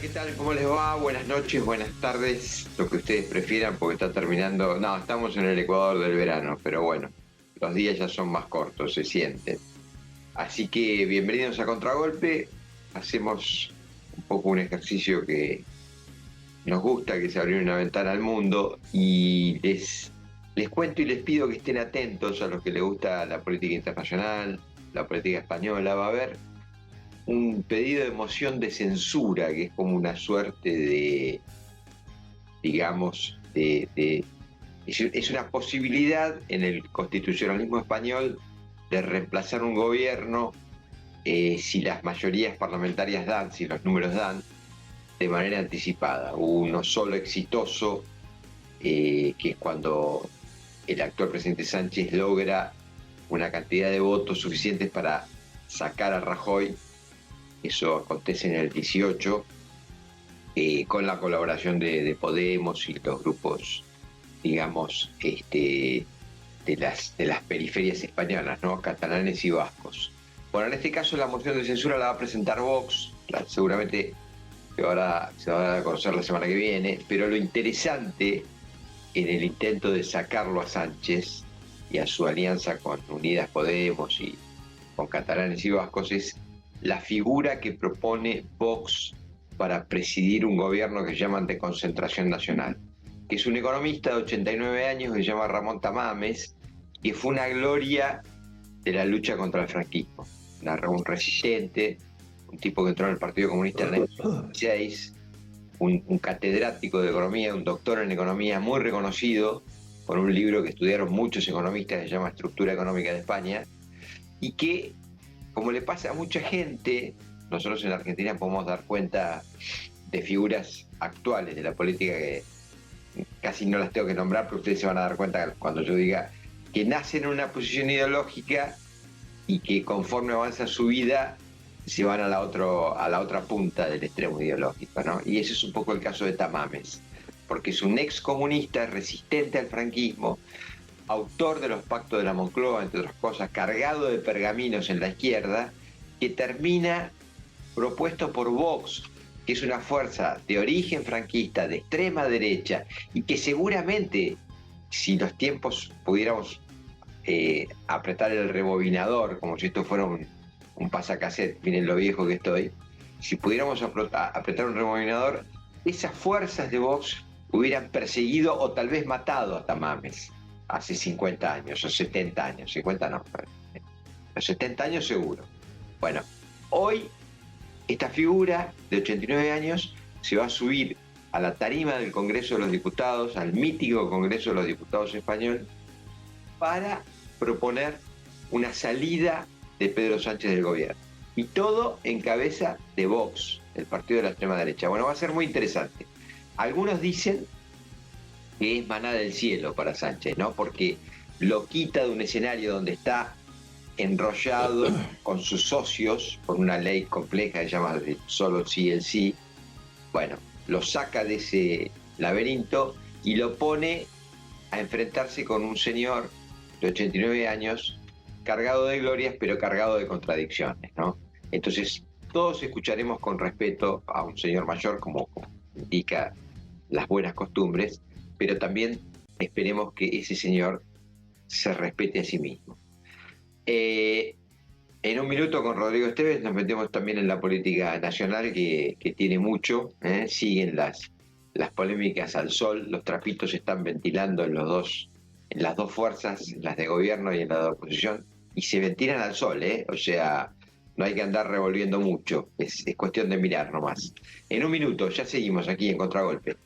¿qué tal? ¿Cómo les va? Buenas noches, buenas tardes, lo que ustedes prefieran porque está terminando. No, estamos en el Ecuador del verano, pero bueno, los días ya son más cortos, se sienten. Así que bienvenidos a Contragolpe. Hacemos un poco un ejercicio que nos gusta, que es abrir una ventana al mundo y les cuento y les pido que estén atentos a los que les gusta la política internacional, la política española. Va a haber un pedido de moción de censura, que es como una suerte de, digamos, es una posibilidad en el constitucionalismo español de reemplazar un gobierno si las mayorías parlamentarias dan, si los números dan, de manera anticipada. Uno solo exitoso, que es cuando el actual presidente Sánchez logra una cantidad de votos suficientes para sacar a Rajoy. Eso acontece en el 18, con la colaboración de Podemos y los grupos, digamos, de las periferias españolas, ¿no? Catalanes y vascos. Bueno, en este caso la moción de censura la va a presentar Vox, seguramente se va a dar a conocer la semana que viene, pero lo interesante en el intento de sacarlo a Sánchez y a su alianza con Unidas Podemos y con catalanes y vascos es la figura que propone Vox para presidir un gobierno que llaman de concentración nacional, que es un economista de 89 años que se llama Ramón Tamames, que fue una gloria de la lucha contra el franquismo, un resistente, un tipo que entró en el Partido Comunista en el año 16, un catedrático de economía, un doctor en economía muy reconocido, con un libro que estudiaron muchos economistas que se llama Estructura Económica de España, y que, como le pasa a mucha gente, nosotros en la Argentina podemos dar cuenta de figuras actuales de la política que casi no las tengo que nombrar, pero ustedes se van a dar cuenta cuando yo diga que nacen en una posición ideológica y que conforme avanza su vida se van a la otra punta del extremo ideológico, ¿no? Y ese es un poco el caso de Tamames, porque es un ex comunista resistente al franquismo, autor de los pactos de la Moncloa, entre otras cosas, cargado de pergaminos en la izquierda, que termina propuesto por Vox, que es una fuerza de origen franquista, de extrema derecha, y que seguramente, si los tiempos pudiéramos apretar el rebobinador, como si esto fuera un pasacassette, miren lo viejo que estoy, si pudiéramos apretar un rebobinador, esas fuerzas de Vox hubieran perseguido o tal vez matado a Tamames hace 50 años o 70 años, 50 no, los 70 años seguro. Bueno, hoy esta figura de 89 años se va a subir a la tarima del Congreso de los Diputados, al mítico Congreso de los Diputados español, para proponer una salida de Pedro Sánchez del gobierno. Y todo en cabeza de Vox, el partido de la extrema derecha. Bueno, va a ser muy interesante. Algunos dicen que es maná del cielo para Sánchez, ¿no? Porque lo quita de un escenario donde está enrollado con sus socios por una ley compleja que se llama solo sí el sí. Bueno, lo saca de ese laberinto y lo pone a enfrentarse con un señor de 89 años cargado de glorias pero cargado de contradicciones, ¿no? Entonces todos escucharemos con respeto a un señor mayor, como indica las buenas costumbres, pero también esperemos que ese señor se respete a sí mismo. En un minuto con Rodrigo Esteves nos metemos también en la política nacional que tiene mucho, siguen las polémicas al sol, los trapitos se están ventilando en las dos fuerzas, las de gobierno y en la de oposición, y se ventilan al sol, o sea, no hay que andar revolviendo mucho, es cuestión de mirar nomás. En un minuto, ya seguimos aquí en Contragolpe.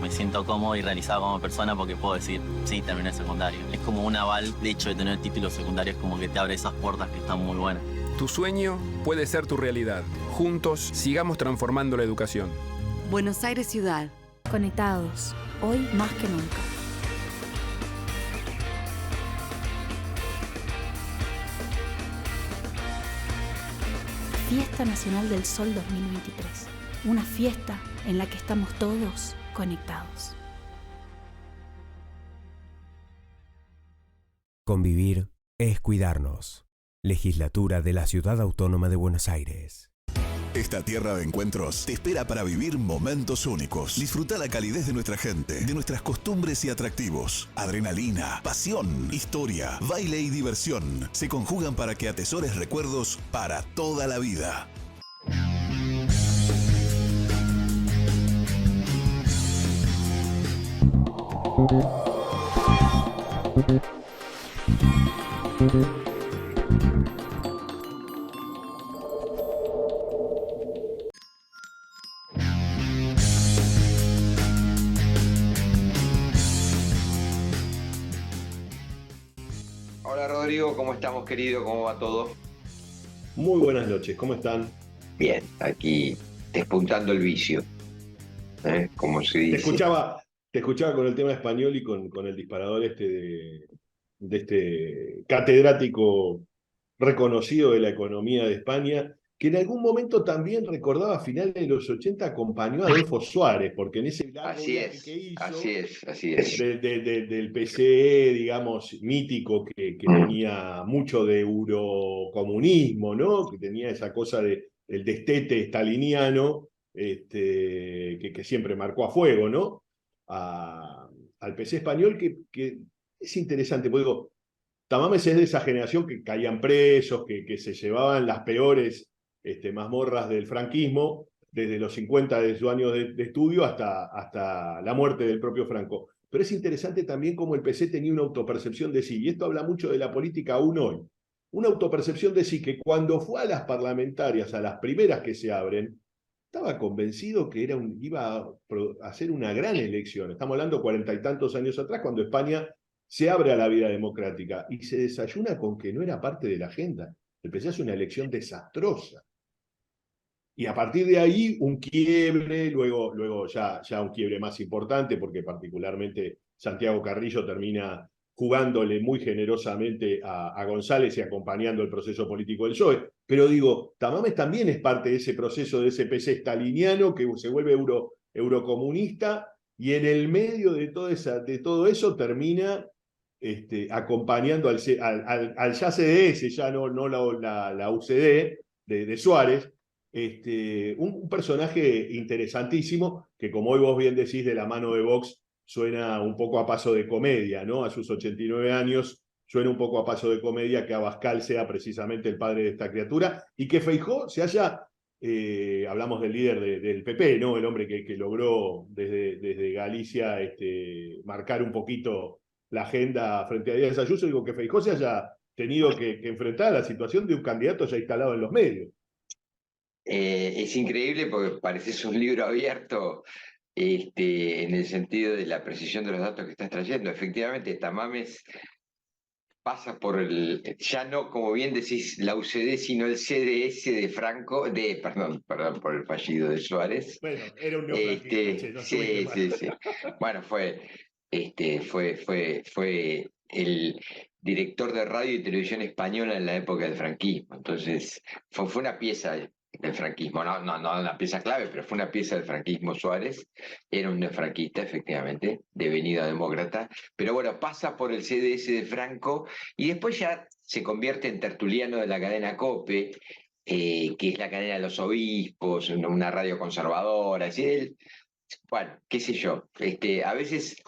Me siento cómodo y realizado como persona porque puedo decir, sí, terminé el secundario. Es como un aval, de hecho, de tener títulos secundarios, como que te abre esas puertas que están muy buenas. Tu sueño puede ser tu realidad. Juntos sigamos transformando la educación. Buenos Aires Ciudad. Conectados, hoy más que nunca. Fiesta Nacional del Sol 2023. Una fiesta en la que estamos todos conectados. Convivir es cuidarnos. Legislatura de la Ciudad Autónoma de Buenos Aires. Esta tierra de encuentros te espera para vivir momentos únicos. Disfruta la calidez de nuestra gente, de nuestras costumbres y atractivos. Adrenalina, pasión, historia, baile y diversión se conjugan para que atesores recuerdos para toda la vida. Hola Rodrigo, ¿cómo estamos, querido? ¿Cómo va todo? Muy buenas noches, ¿cómo están? Bien, aquí despuntando el vicio, como se Te dice. escuchaba con el tema español y con el disparador de este catedrático reconocido de la economía de España, que en algún momento también recordaba a finales de los 80 acompañó a Adolfo Suárez, porque en ese largo Así viaje es, que hizo así es. del PCE, digamos, mítico, que tenía mucho de eurocomunismo, ¿no? Que tenía esa cosa del destete staliniano, que siempre marcó a fuego, ¿no? Al PC español, que es interesante, porque digo, Tamames es de esa generación que caían presos, que se llevaban las peores mazmorras del franquismo, desde los 50 de sus años de estudio hasta la muerte del propio Franco. Pero es interesante también cómo el PC tenía una autopercepción de sí, y esto habla mucho de la política aún hoy. Una autopercepción de sí que cuando fue a las parlamentarias, a las primeras que se abren, estaba convencido que iba a ser una gran elección. Estamos hablando 40 y tantos años atrás, cuando España se abre a la vida democrática y se desayuna con que no era parte de la agenda. El PC hace una elección desastrosa. Y a partir de ahí, un quiebre, luego ya un quiebre más importante, porque particularmente Santiago Carrillo termina jugándole muy generosamente a González y acompañando el proceso político del PSOE. Pero digo, Tamames también es parte de ese proceso de ese PC staliniano que se vuelve eurocomunista, y en el medio de todo eso termina acompañando al ya CDS, ya no la UCD de Suárez, un personaje interesantísimo que, como hoy vos bien decís, de la mano de Vox suena un poco a paso de comedia, ¿no? A sus 89 años suena un poco a paso de comedia que Abascal sea precisamente el padre de esta criatura y que Feijóo se haya, hablamos del líder del PP, ¿no? El hombre que logró desde Galicia marcar un poquito la agenda frente a Díaz Ayuso. Digo, que Feijóo se haya tenido que enfrentar a la situación de un candidato ya instalado en los medios. Es increíble porque parece un libro abierto en el sentido de la precisión de los datos que estás trayendo. Efectivamente, Tamames pasa por ya no, como bien decís, la UCD, sino el CDS de Franco, perdón, por el fallido de Suárez. Bueno, era un neofranquista, no estuviste mal. Sí. Bueno, fue el director de radio y televisión española en la época del franquismo. Entonces, fue una pieza del franquismo, no una pieza clave, pero fue una pieza del franquismo. Suárez era un neofranquista, efectivamente, devenido demócrata, pero bueno, pasa por el CDS de Franco y después ya se convierte en tertuliano de la cadena COPE, que es la cadena de los obispos, una radio conservadora. Es decir, bueno, qué sé yo, a veces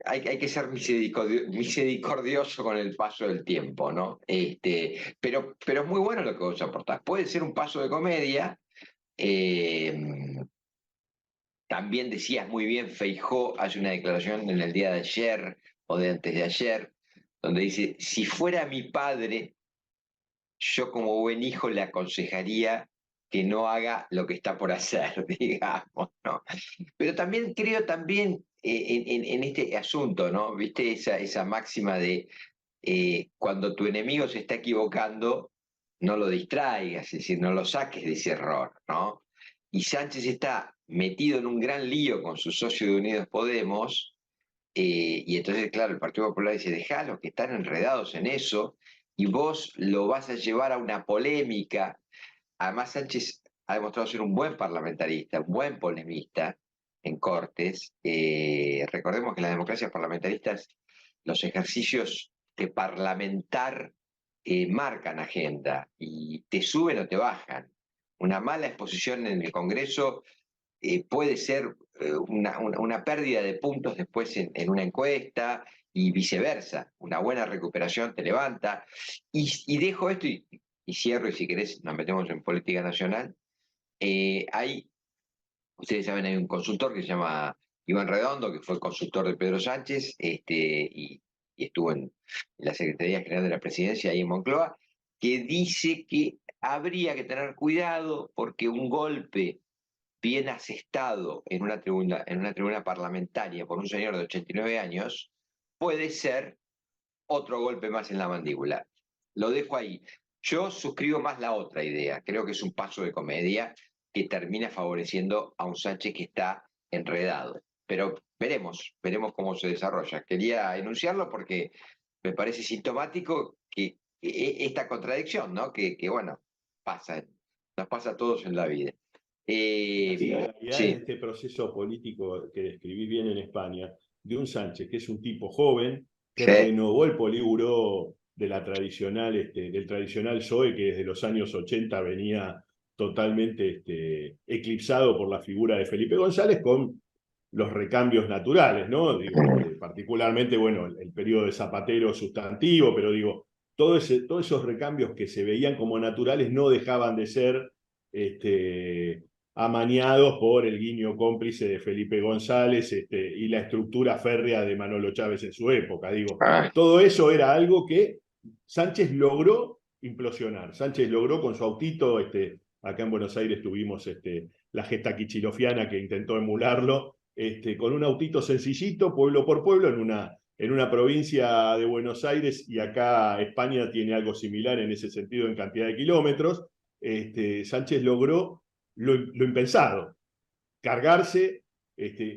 hay que ser misericordioso con el paso del tiempo, ¿no? Pero es muy bueno lo que vos aportás. Puede ser un paso de comedia. También decías muy bien, Feijóo hace una declaración en el día de ayer o de antes de ayer, donde dice: si fuera mi padre, yo como buen hijo le aconsejaría que no haga lo que está por hacer, digamos, ¿no? Pero también creo en este asunto, ¿no? ¿Viste esa máxima de cuando tu enemigo se está equivocando, no lo distraigas, es decir, no lo saques de ese error, ¿no? Y Sánchez está metido en un gran lío con su socio de Unidos Podemos, y entonces, claro, el Partido Popular dice: dejalos que están enredados en eso, y vos lo vas a llevar a una polémica además Sánchez ha demostrado ser un buen parlamentarista, un buen polemista en Cortes. Recordemos que en las democracias parlamentaristas los ejercicios de parlamentar marcan agenda y te suben o te bajan. Una mala exposición en el Congreso puede ser una pérdida de puntos después en una encuesta y viceversa. Una buena recuperación te levanta. Y dejo esto y cierro, y si querés nos metemos en política nacional. Ustedes saben, hay un consultor que se llama Iván Redondo, que fue consultor de Pedro Sánchez, y estuvo en la Secretaría General de la Presidencia, ahí en Moncloa, que dice que habría que tener cuidado porque un golpe bien asestado en una tribuna parlamentaria por un señor de 89 años puede ser otro golpe más en la mandíbula. Lo dejo ahí. Yo suscribo más la otra idea. Creo que es un paso de comedia que termina favoreciendo a un Sánchez que está enredado. Pero veremos cómo se desarrolla. Quería enunciarlo porque me parece sintomático que esta contradicción, ¿no? Que bueno, nos pasa a todos en la vida. Sí, la realidad Sí. es este proceso político que describís bien en España, de un Sánchez que es un tipo joven, que Sí. renovó el políburo del tradicional PSOE, que desde los años 80 venía totalmente eclipsado por la figura de Felipe González, con los recambios naturales, ¿no? Digo, particularmente, bueno, el periodo de Zapatero sustantivo, pero digo, todos esos recambios que se veían como naturales no dejaban de ser amañados por el guiño cómplice de Felipe González y la estructura férrea de Manolo Chávez en su época. Digo, todo eso era algo que Sánchez logró implosionar. Sánchez logró con su autito, acá en Buenos Aires tuvimos la gesta quichilofiana que intentó emularlo, con un autito sencillito, pueblo por pueblo, en una provincia de Buenos Aires, y acá España tiene algo similar en ese sentido en cantidad de kilómetros. Sánchez logró lo impensado, cargarse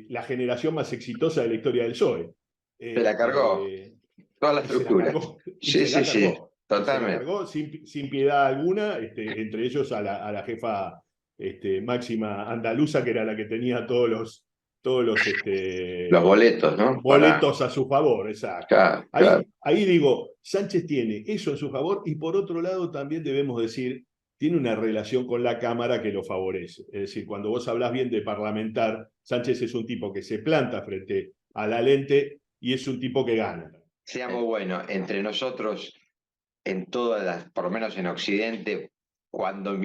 la generación más exitosa de la historia del PSOE. Se la cargó, toda la estructura. Sí, totalmente. Se la cargó sin piedad alguna, entre ellos a la jefa máxima andaluza, que era la que tenía todos los boletos, ¿no? Boletos a su favor, exacto. Claro. Ahí digo, Sánchez tiene eso en su favor, y por otro lado también debemos decir, tiene una relación con la Cámara que lo favorece. Es decir, cuando vos hablás bien de parlamentar, Sánchez es un tipo que se planta frente a la lente y es un tipo que gana. Seamos buenos, entre nosotros, en todas las, por lo menos en Occidente, cuando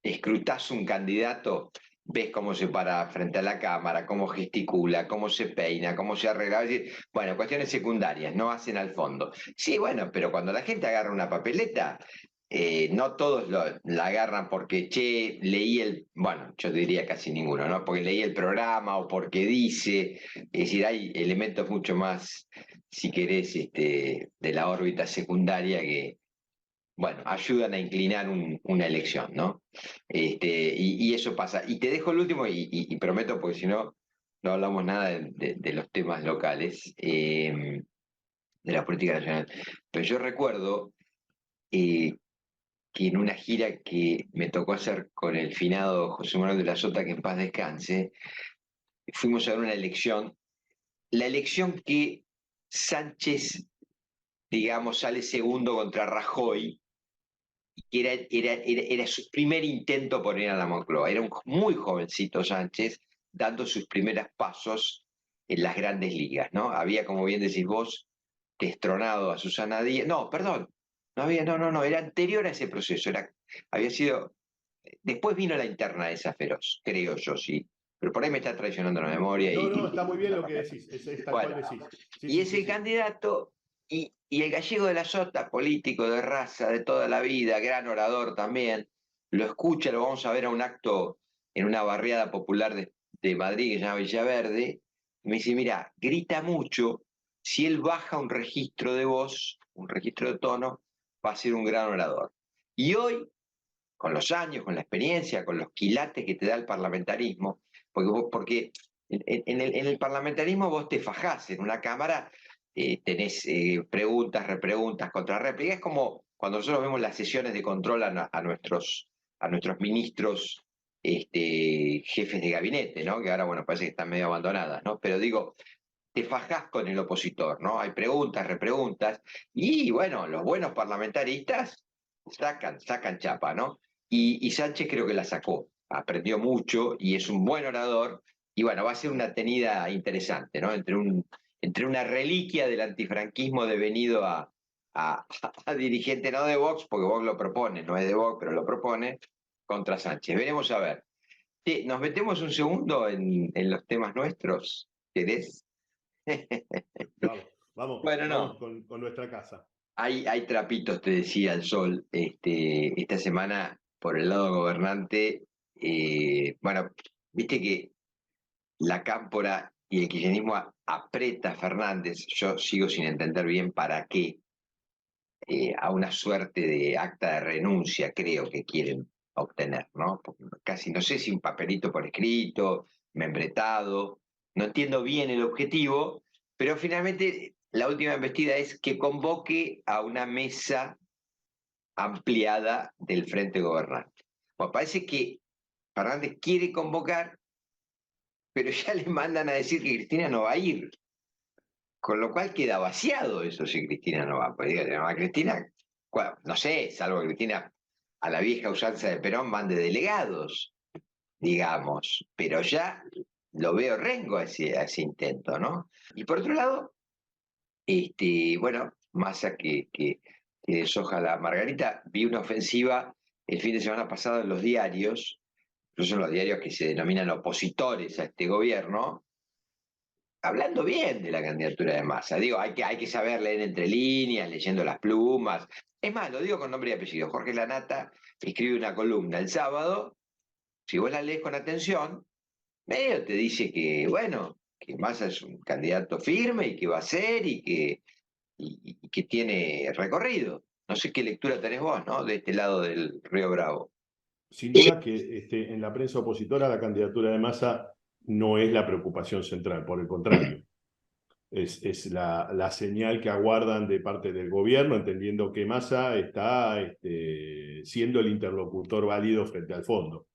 escrutás un candidato, ves cómo se para frente a la cámara, cómo gesticula, cómo se peina, cómo se arregla. Es decir, bueno, cuestiones secundarias, no hacen al fondo. Sí, bueno, pero cuando la gente agarra una papeleta, no todos la agarran porque, bueno, yo diría casi ninguno, ¿no? Porque leí el programa o porque dice. Es decir, hay elementos mucho más, si querés, de la órbita secundaria que, bueno, ayudan a inclinar una elección, ¿no? Y eso pasa. Y te dejo el último, y prometo, porque si no, no hablamos nada de los temas locales, de la política nacional. Pero yo recuerdo que en una gira que me tocó hacer con el finado José Manuel de la Sota, que en paz descanse, fuimos a ver una elección, la elección que Sánchez, digamos, sale segundo contra Rajoy, que era su primer intento por ir a la Moncloa. Era un muy jovencito Sánchez, dando sus primeros pasos en las grandes ligas, ¿no? Había, como bien decís vos, destronado a Susana Díaz. No, perdón, no, era anterior a ese proceso. Había sido. Después vino la interna esa feroz, creo yo, sí. Pero por ahí me está traicionando la memoria. No, está muy bien lo que decís. Es tal cual decís. Y ese candidato. Y el gallego de la Sota, político de raza de toda la vida, gran orador también, lo escucha, lo vamos a ver a un acto en una barriada popular de Madrid que se llama Villaverde, y me dice, mira, grita mucho, si él baja un registro de voz, un registro de tono, va a ser un gran orador. Y hoy, con los años, con la experiencia, con los quilates que te da el parlamentarismo, porque en el parlamentarismo vos te fajás en una cámara. Tenés preguntas, repreguntas, contrarréplicas. Es como cuando nosotros vemos las sesiones de control a nuestros a nuestros ministros, jefes de gabinete, ¿no? Que ahora, bueno, parece que están medio abandonadas, ¿no? Pero digo, te fajás con el opositor, ¿no? Hay preguntas, repreguntas, y bueno, los buenos parlamentaristas sacan chapa, ¿no? Y Sánchez creo que la sacó, aprendió mucho y es un buen orador, y bueno, va a ser una tenida interesante, ¿no? Entre una reliquia del antifranquismo devenido a dirigente, no de Vox, porque Vox lo propone, no es de Vox, pero lo propone, contra Sánchez. Veremos a ver. Nos metemos un segundo en los temas nuestros, ¿querés? Vamos Bueno, no. con nuestra casa. Hay trapitos, te decía el sol, esta semana por el lado gobernante. Bueno, viste que la cámpora y el kirchnerismo aprieta a Fernández. Yo sigo sin entender bien para qué, a una suerte de acta de renuncia creo que quieren obtener, ¿no? Porque casi no sé si un papelito por escrito, membretado, no entiendo bien el objetivo, pero finalmente la última embestida es que convoque a una mesa ampliada del Frente Gobernante. Bueno, parece que Fernández quiere convocar, pero ya le mandan a decir que Cristina no va a ir. Con lo cual queda vaciado eso si Cristina no va. Pues digo, a Cristina, no sé, salvo que Cristina a la vieja usanza de Perón mande delegados, digamos, pero ya lo veo rengo a ese intento, ¿no? Y por otro lado, bueno, Massa que deshoja la margarita, vi una ofensiva el fin de semana pasado en los diarios, incluso en los diarios que se denominan opositores a este gobierno, hablando bien de la candidatura de Massa. Digo, hay que saber leer entre líneas, leyendo las plumas. Es más, lo digo con nombre y apellido. Jorge Lanata escribe una columna el sábado. Si vos la lees con atención, medio te dice que, bueno, que Massa es un candidato firme y que va a ser y que tiene recorrido. No sé qué lectura tenés vos, ¿no? De este lado del Río Bravo. Sin duda que en la prensa opositora la candidatura de Massa no es la preocupación central, por el contrario. Es la señal que aguardan de parte del gobierno, entendiendo que Massa está siendo el interlocutor válido frente al fondo.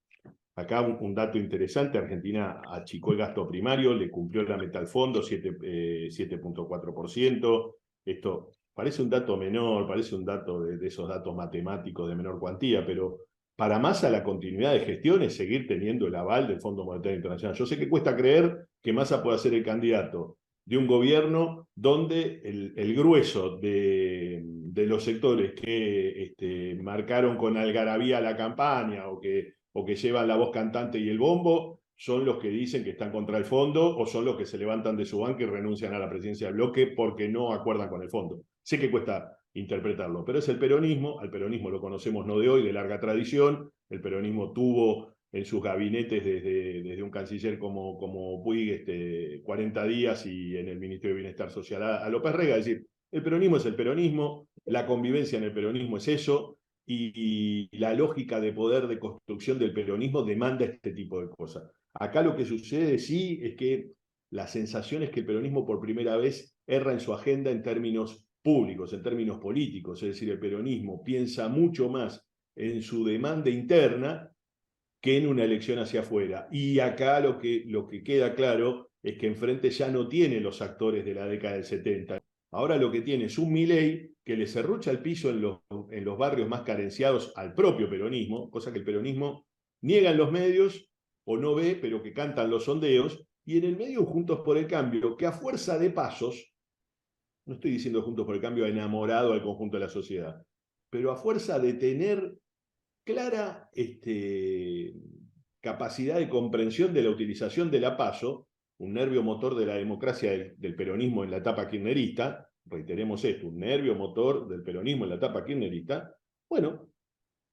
Acá un dato interesante: Argentina achicó el gasto primario, le cumplió la meta al fondo, 7.4%. Esto parece un dato menor, parece un dato de esos datos matemáticos de menor cuantía, pero para Massa la continuidad de gestión es seguir teniendo el aval del Fondo Monetario Internacional. Yo sé que cuesta creer que Massa pueda ser el candidato de un gobierno donde el grueso de los sectores que marcaron con algarabía la campaña o que llevan la voz cantante y el bombo son los que dicen que están contra el fondo o son los que se levantan de su banca y renuncian a la presidencia del bloque porque no acuerdan con el fondo. Sé que cuesta interpretarlo, pero es el peronismo. Al peronismo lo conocemos no de hoy, de larga tradición. El peronismo tuvo en sus gabinetes desde un canciller como Puig 40 días y en el Ministerio de Bienestar Social a López Rega. Es decir, el peronismo es el peronismo, la convivencia en el peronismo es eso, y la lógica de poder de construcción del peronismo demanda este tipo de cosas. Acá lo que sucede sí es que la sensación es que el peronismo por primera vez erra en su agenda en términos públicos, en términos políticos. Es decir, el peronismo piensa mucho más en su demanda interna que en una elección hacia afuera. Y acá lo que queda claro es que enfrente ya no tiene los actores de la década del 70. Ahora lo que tiene es un Milei que le serrucha el piso en los barrios más carenciados al propio peronismo, cosa que el peronismo niega en los medios o no ve, pero que cantan los sondeos, y en el medio Juntos por el Cambio, que a fuerza de pasos, no estoy diciendo Juntos por el Cambio ha enamorado al conjunto de la sociedad, pero a fuerza de tener clara capacidad de comprensión de la utilización de la PASO, un nervio motor de la democracia del peronismo en la etapa kirchnerista, reiteremos esto, un nervio motor del peronismo en la etapa kirchnerista, bueno,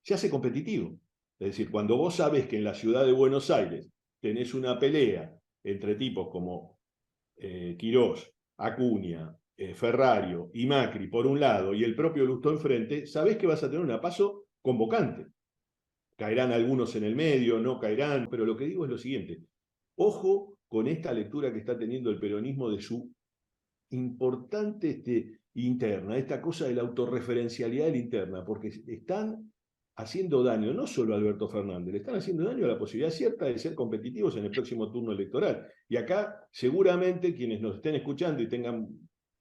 se hace competitivo. Es decir, cuando vos sabés que en la ciudad de Buenos Aires tenés una pelea entre tipos como Quirós, Acuña, Ferrario y Macri por un lado y el propio Lustó enfrente, sabés que vas a tener una PASO convocante. Caerán algunos en el medio, no caerán, pero lo que digo es lo siguiente: ojo con esta lectura que está teniendo el peronismo de su importante interna, esta cosa de la autorreferencialidad de la interna, porque están haciendo daño no solo a Alberto Fernández, le están haciendo daño a la posibilidad cierta de ser competitivos en el próximo turno electoral. Y acá seguramente quienes nos estén escuchando y tengan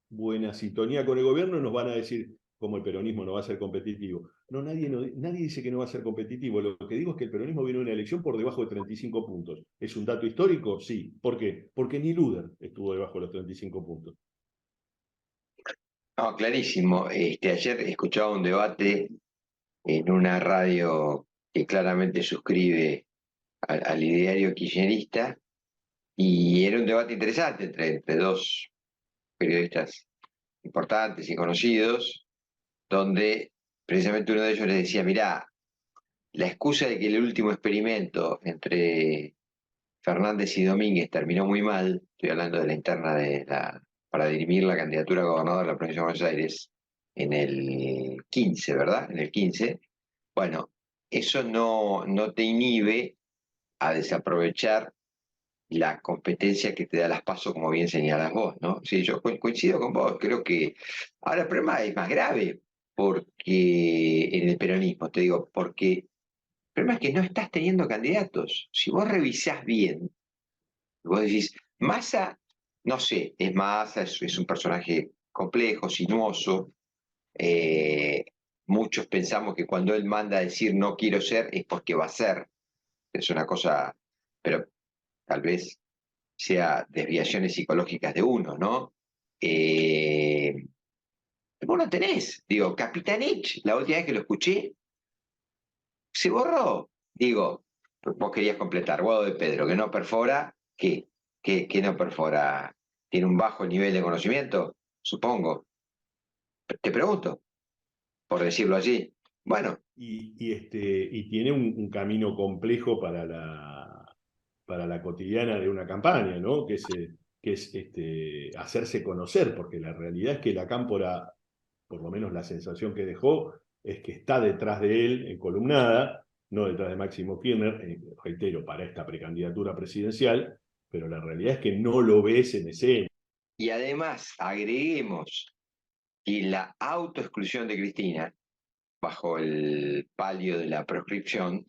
buena sintonía con el gobierno nos van a decir cómo el peronismo no va a ser competitivo. No, nadie dice que no va a ser competitivo. Lo que digo es que el peronismo viene a una elección por debajo de 35 puntos. ¿Es un dato histórico? Sí. ¿Por qué? Porque ni Luder estuvo debajo de los 35 puntos. No, clarísimo. Ayer escuchaba un debate en una radio que claramente suscribe al ideario kirchnerista, y era un debate interesante entre dos periodistas importantes y conocidos, donde precisamente uno de ellos les decía, mirá, la excusa de que el último experimento entre Fernández y Domínguez terminó muy mal, estoy hablando de la interna para dirimir la candidatura a gobernador de la provincia de Buenos Aires en el 15, ¿verdad? En el 15. Bueno, eso no te inhibe a desaprovechar la competencia que te da las PASO, como bien señalas vos, ¿no? Sí, yo coincido con vos, creo que ahora el problema es más grave porque en el peronismo, te digo, porque el problema es que no estás teniendo candidatos. Si vos revisás bien, vos decís, Massa, no sé, es Massa, es un personaje complejo, sinuoso. Muchos pensamos que cuando él manda a decir no quiero ser, es porque va a ser. Es una cosa, pero tal vez sea desviaciones psicológicas de uno, ¿no? Vos no tenés, digo, Capitanich, la última vez que lo escuché, se borró. Digo, vos querías completar, Guado de Pedro, que no perfora, ¿qué? ¿Qué no perfora? ¿Tiene un bajo nivel de conocimiento? Supongo. Te pregunto, por decirlo así. Bueno. Y tiene un camino complejo para la cotidiana de una campaña, ¿no? Que es hacerse conocer, porque la realidad es que la Cámpora, por lo menos la sensación que dejó, es que está detrás de él, encolumnada, no detrás de Máximo Kirchner, reitero, para esta precandidatura presidencial, pero la realidad es que no lo ves en escena. Y además, agreguemos que la autoexclusión de Cristina, bajo el palio de la proscripción,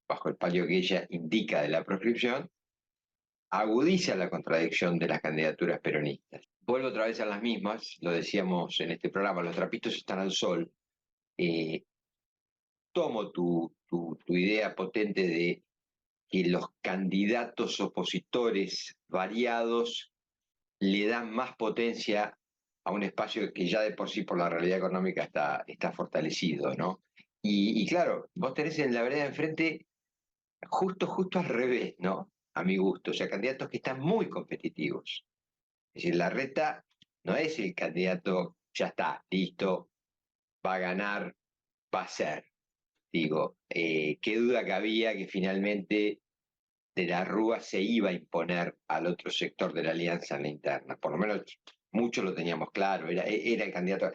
bajo el palio que ella indica de la proscripción, agudiza la contradicción de las candidaturas peronistas. Vuelvo otra vez a las mismas, lo decíamos en este programa, los trapitos están al sol. Tomo tu idea potente de que los candidatos opositores variados le dan más potencia a un espacio que ya de por sí por la realidad económica está fortalecido, ¿no? Y claro, vos tenés en la vereda de enfrente justo al revés, ¿no? A mi gusto, o sea, candidatos que están muy competitivos. Es decir, Larreta no es el candidato, ya está, listo, va a ganar, va a ser. Digo, qué duda cabía que finalmente de la Rúa se iba a imponer al otro sector de la alianza en la interna. Por lo menos muchos lo teníamos claro, era el candidato.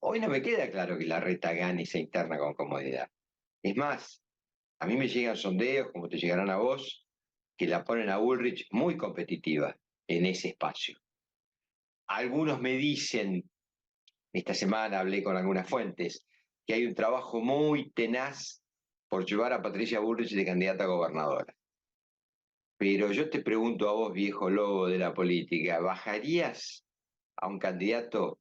Hoy no me queda claro que Larreta gane esa interna con comodidad. Es más, a mí me llegan sondeos, como te llegarán a vos, que la ponen a Bullrich muy competitiva en ese espacio. Algunos me dicen, esta semana hablé con algunas fuentes, que hay un trabajo muy tenaz por llevar a Patricia Bullrich de candidata a gobernadora. Pero yo te pregunto a vos, viejo lobo de la política, ¿bajarías a un candidato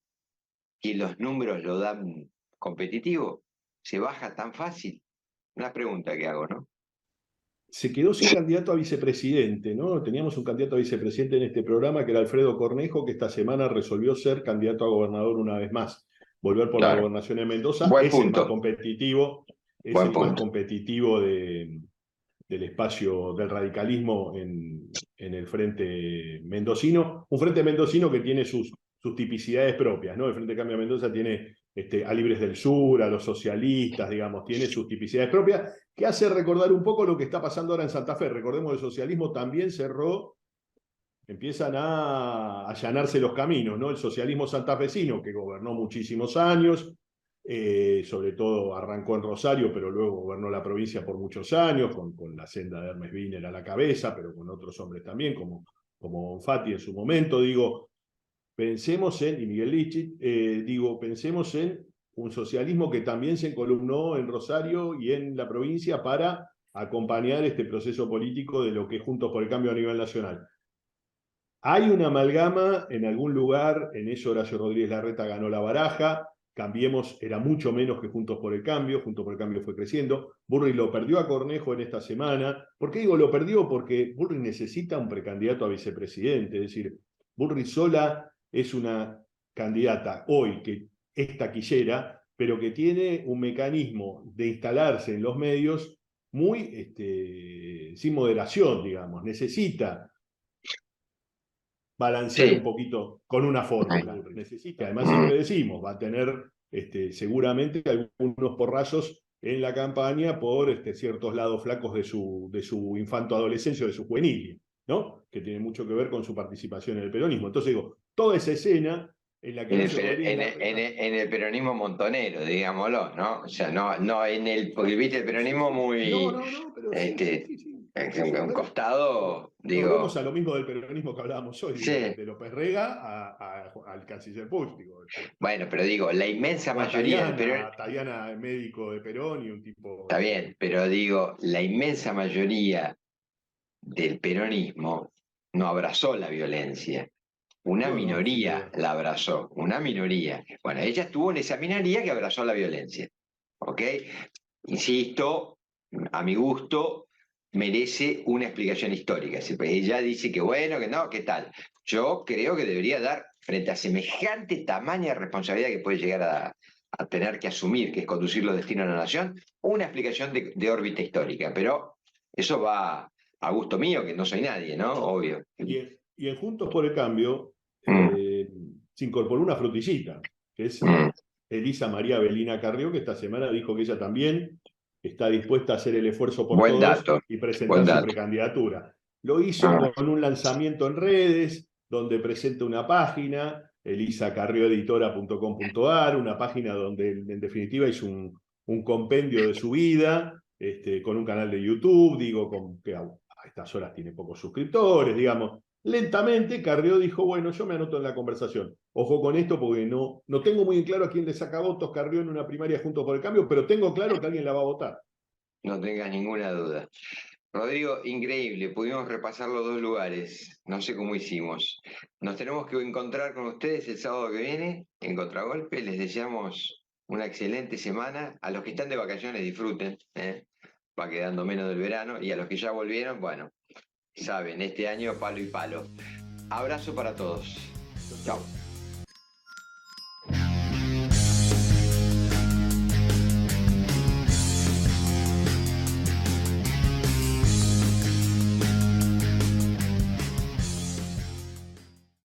que los números lo dan competitivo? ¿Se baja tan fácil? Una pregunta que hago, ¿no? Se quedó sin candidato a vicepresidente, ¿no? Teníamos un candidato a vicepresidente en este programa que era Alfredo Cornejo, que esta semana resolvió ser candidato a gobernador una vez más. Volver por la gobernación de Mendoza. Buen es punto. El más competitivo, es Buen el punto. más competitivo del espacio del radicalismo en el frente mendocino. Un frente mendocino que tiene sus tipicidades propias, ¿no? El Frente Cambio Mendoza tiene a Libres del Sur, a los socialistas, digamos, tiene sus tipicidades propias, que hace recordar un poco lo que está pasando ahora en Santa Fe. Recordemos, el socialismo también cerró, empiezan a allanarse los caminos, ¿no? El socialismo santafesino, que gobernó muchísimos años, sobre todo arrancó en Rosario, pero luego gobernó la provincia por muchos años, con la senda de Hermes Wiener a la cabeza, pero con otros hombres también, como Bonfatti en su momento. Digo, pensemos en, y Miguel Lichit, pensemos en un socialismo que también se encolumnó en Rosario y en la provincia para acompañar este proceso político de lo que es Juntos por el Cambio a nivel nacional. Hay una amalgama en algún lugar, en eso Horacio Rodríguez Larreta ganó la baraja, Cambiemos era mucho menos que Juntos por el Cambio fue creciendo, Bullrich lo perdió a Cornejo en esta semana. ¿Por qué digo lo perdió? Porque Bullrich necesita un precandidato a vicepresidente, es decir, Bullrich sola es una candidata hoy que es taquillera, pero que tiene un mecanismo de instalarse en los medios muy sin moderación, digamos, necesita balancear un poquito con una fórmula. Necesita, además siempre decimos, va a tener seguramente algunos porrazos en la campaña por ciertos lados flacos de su infanto-adolescencia, de su juvenil, ¿no? Que tiene mucho que ver con su participación en el peronismo. Entonces digo, toda esa escena en la que... En el peronismo montonero, digámoslo, ¿no? O sea, no en el... Porque viste el peronismo muy... No, pero sí. Un costado, digo... Volvemos a lo mismo del peronismo que hablábamos hoy, sí. De López Rega al canciller Puig. Bueno, pero digo, la inmensa mayoría del peronismo... Tayana, médico de Perón y un tipo... Está bien, pero digo, la inmensa mayoría del peronismo no abrazó la violencia. Una minoría la abrazó, una minoría. Bueno, ella estuvo en esa minoría que abrazó la violencia. ¿Ok? Insisto, a mi gusto, merece una explicación histórica. Ella dice que bueno, que no, ¿qué tal? Yo creo que debería dar, frente a semejante tamaña responsabilidad que puede llegar a tener que asumir, que es conducir los destinos de la nación, una explicación de órbita histórica. Pero eso va a gusto mío, que no soy nadie, ¿no? Obvio. Y en Juntos por el Cambio se incorporó una frutillita, que es Elisa María Belina Carrió, que esta semana dijo que ella también está dispuesta a hacer el esfuerzo por todos y presentar su precandidatura. Lo hizo con un lanzamiento en redes, donde presenta una página, elisacarrioeditora.com.ar, una página donde en definitiva hizo un compendio de su vida, con un canal de YouTube, que a estas horas tiene pocos suscriptores, digamos. Lentamente Carrió dijo, bueno, yo me anoto en la conversación. Ojo con esto porque no tengo muy claro a quién le saca votos Carrió en una primaria Juntos por el Cambio, pero tengo claro que alguien la va a votar. No tengas ninguna duda. Rodrigo, increíble, pudimos repasar los dos lugares, no sé cómo hicimos. Nos tenemos que encontrar con ustedes el sábado que viene en Contragolpe. Les deseamos una excelente semana. A los que están de vacaciones disfruten, va quedando menos del verano, y a los que ya volvieron, bueno, saben, este año palo y palo. Abrazo para todos. Chao.